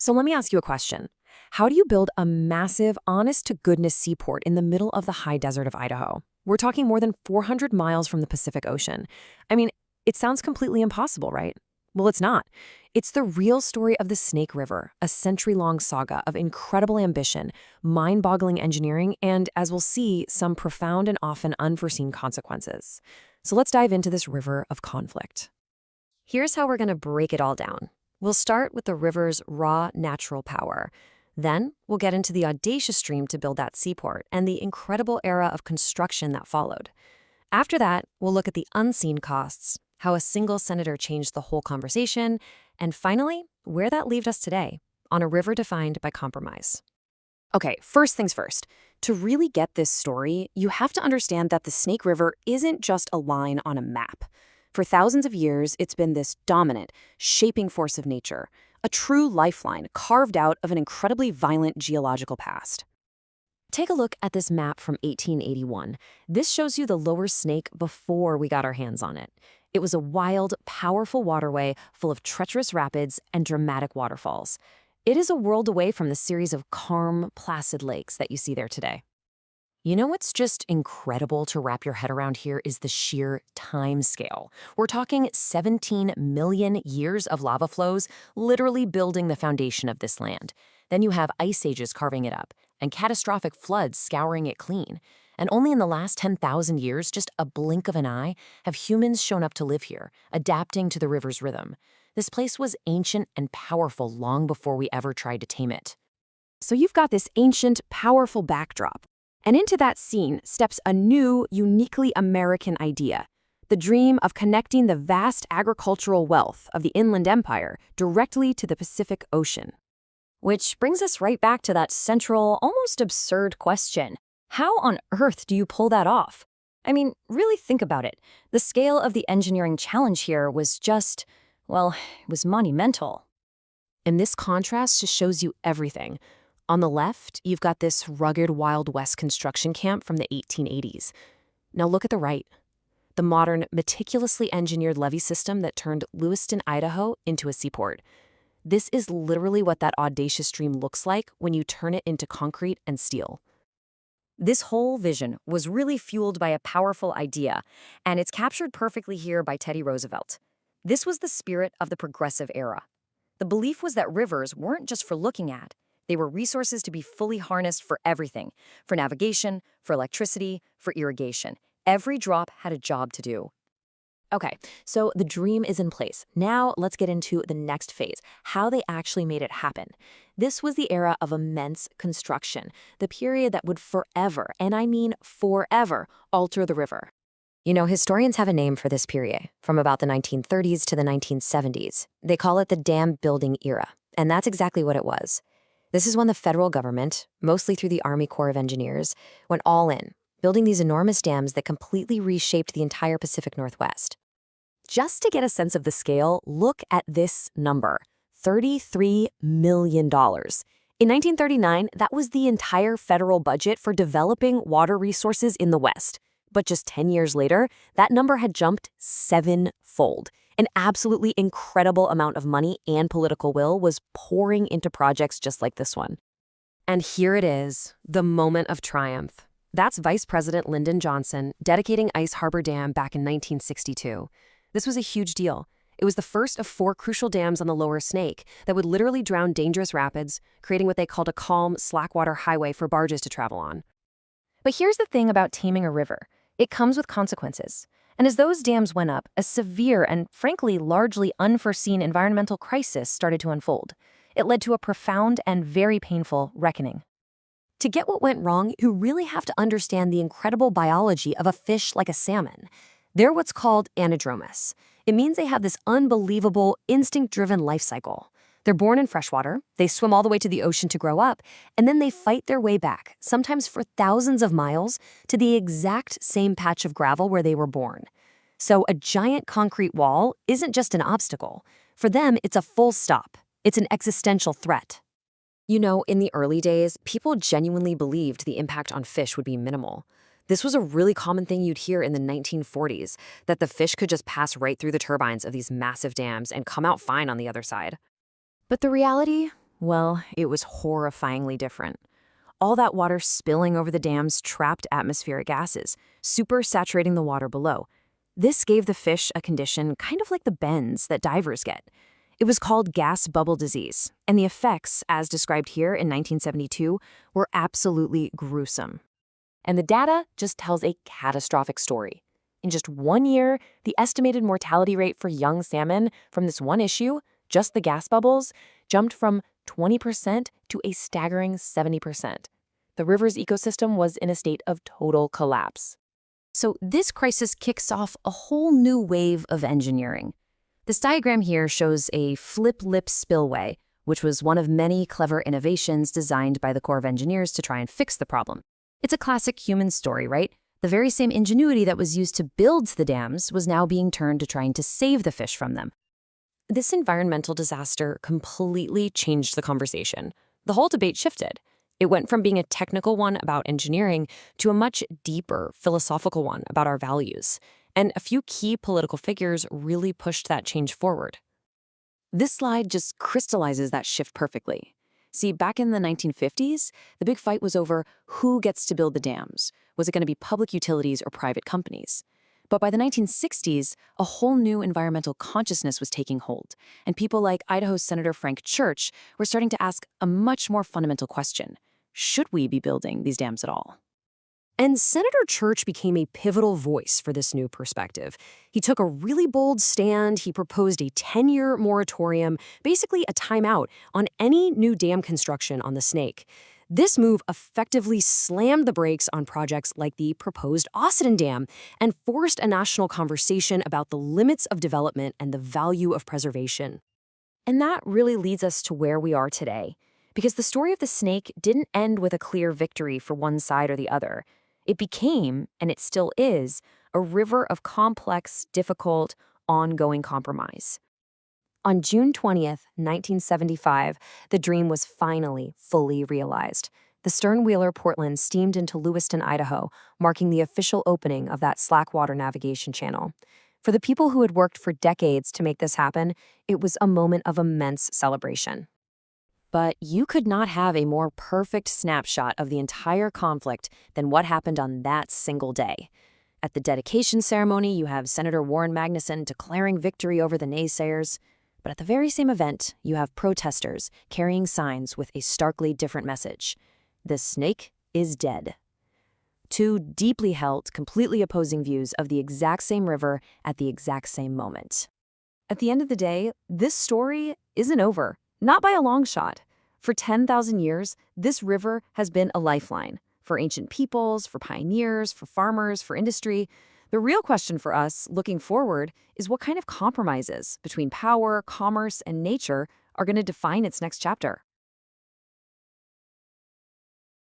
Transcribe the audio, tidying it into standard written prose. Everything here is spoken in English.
So let me ask you a question. How do you build a massive, honest-to-goodness seaport in the middle of the high desert of Idaho? We're talking more than 400 miles from the Pacific Ocean. I mean, it sounds completely impossible, right? Well, it's not. It's the real story of the Snake River, a century-long saga of incredible ambition, mind-boggling engineering, and, as we'll see, some profound and often unforeseen consequences. So let's dive into this river of conflict. Here's how we're going to break it all down. We'll start with the river's raw natural power. Then we'll get into the audacious dream to build that seaport and the incredible era of construction that followed. After that, we'll look at the unseen costs, how a single senator changed the whole conversation, and finally, where that leaves us today, on a river defined by compromise. Okay, first things first. To really get this story, you have to understand that the Snake River isn't just a line on a map. For thousands of years, it's been this dominant, shaping force of nature, a true lifeline carved out of an incredibly violent geological past. Take a look at this map from 1881. This shows you the lower Snake before we got our hands on it. It was a wild, powerful waterway full of treacherous rapids and dramatic waterfalls. It is a world away from the series of calm, placid lakes that you see there today. You know what's just incredible to wrap your head around here is the sheer time scale. We're talking 17 million years of lava flows literally building the foundation of this land. Then you have ice ages carving it up and catastrophic floods scouring it clean. And only in the last 10,000 years, just a blink of an eye, have humans shown up to live here, adapting to the river's rhythm. This place was ancient and powerful long before we ever tried to tame it. So you've got this ancient, powerful backdrop. And into that scene steps a new, uniquely American idea, the dream of connecting the vast agricultural wealth of the Inland Empire directly to the Pacific Ocean. Which brings us right back to that central, almost absurd question. How on earth do you pull that off? I mean, really think about it. The scale of the engineering challenge here was just, well, it was monumental. And this contrast just shows you everything. On the left, you've got this rugged Wild West construction camp from the 1880s. Now look at the right. The modern, meticulously engineered levee system that turned Lewiston, Idaho into a seaport. This is literally what that audacious dream looks like when you turn it into concrete and steel. This whole vision was really fueled by a powerful idea, and it's captured perfectly here by Teddy Roosevelt. This was the spirit of the progressive era. The belief was that rivers weren't just for looking at. They were resources to be fully harnessed for everything, for navigation, for electricity, for irrigation. Every drop had a job to do. Okay, so the dream is in place. Now let's get into the next phase, how they actually made it happen. This was the era of immense construction, the period that would forever, and I mean forever, alter the river. You know, historians have a name for this period, from about the 1930s to the 1970s. They call it the dam building era, and that's exactly what it was. This is when the federal government, mostly through the Army Corps of Engineers, went all in, building these enormous dams that completely reshaped the entire Pacific Northwest. Just to get a sense of the scale, look at this number, $33 million. In 1939, that was the entire federal budget for developing water resources in the West. But just 10 years later, that number had jumped sevenfold. An absolutely incredible amount of money and political will was pouring into projects just like this one. And here it is, the moment of triumph. That's Vice President Lyndon Johnson dedicating Ice Harbor Dam back in 1962. This was a huge deal. It was the first of 4 crucial dams on the lower Snake that would literally drown dangerous rapids, creating what they called a calm, slackwater highway for barges to travel on. But here's the thing about taming a river. It comes with consequences. And as those dams went up, a severe and, frankly, largely unforeseen environmental crisis started to unfold. It led to a profound and very painful reckoning. To get what went wrong, you really have to understand the incredible biology of a fish like a salmon. They're what's called anadromous. It means they have this unbelievable, instinct-driven life cycle. They're born in freshwater, they swim all the way to the ocean to grow up, and then they fight their way back, sometimes for thousands of miles, to the exact same patch of gravel where they were born. So a giant concrete wall isn't just an obstacle. For them, it's a full stop. It's an existential threat. You know, in the early days, people genuinely believed the impact on fish would be minimal. This was a really common thing you'd hear in the 1940s, that the fish could just pass right through the turbines of these massive dams and come out fine on the other side. But the reality Well, it was horrifyingly different. All that water spilling over the dams trapped atmospheric gases, supersaturating the water below. This gave the fish a condition kind of like the bends that divers get. It was called gas bubble disease, and the effects, as described here in 1972, were absolutely gruesome. And the data just tells a catastrophic story. In just 1 year, the estimated mortality rate for young salmon from this one issue, just the gas bubbles, jumped from 20% to a staggering 70%. The river's ecosystem was in a state of total collapse. So this crisis kicks off a whole new wave of engineering. This diagram here shows a flip-lip spillway, which was one of many clever innovations designed by the Corps of Engineers to try and fix the problem. It's a classic human story, right? The very same ingenuity that was used to build the dams was now being turned to trying to save the fish from them. This environmental disaster completely changed the conversation. The whole debate shifted. It went from being a technical one about engineering to a much deeper philosophical one about our values. And a few key political figures really pushed that change forward. This slide just crystallizes that shift perfectly. See, back in the 1950s, the big fight was over who gets to build the dams. Was it going to be public utilities or private companies? But by the 1960s, a whole new environmental consciousness was taking hold, and people like Idaho's Senator Frank Church were starting to ask a much more fundamental question. Should we be building these dams at all? And Senator Church became a pivotal voice for this new perspective. He took a really bold stand. He proposed a 10-year moratorium, basically a timeout, on any new dam construction on the Snake. This move effectively slammed the brakes on projects like the proposed Austin Dam and forced a national conversation about the limits of development and the value of preservation. And that really leads us to where we are today, because the story of the Snake didn't end with a clear victory for one side or the other. It became, and it still is, a river of complex, difficult, ongoing compromise. On June 20th, 1975, the dream was finally fully realized. The stern-wheeler Portland steamed into Lewiston, Idaho, marking the official opening of that slackwater navigation channel. For the people who had worked for decades to make this happen, it was a moment of immense celebration. But you could not have a more perfect snapshot of the entire conflict than what happened on that single day. At the dedication ceremony, you have Senator Warren Magnuson declaring victory over the naysayers. But at the very same event, you have protesters carrying signs with a starkly different message. The Snake is dead. Two deeply held, completely opposing views of the exact same river at the exact same moment. At the end of the day, this story isn't over. Not by a long shot. For 10,000 years, this river has been a lifeline for ancient peoples, for pioneers, for farmers, for industry. The real question for us, looking forward, is what kind of compromises between power, commerce, and nature are going to define its next chapter.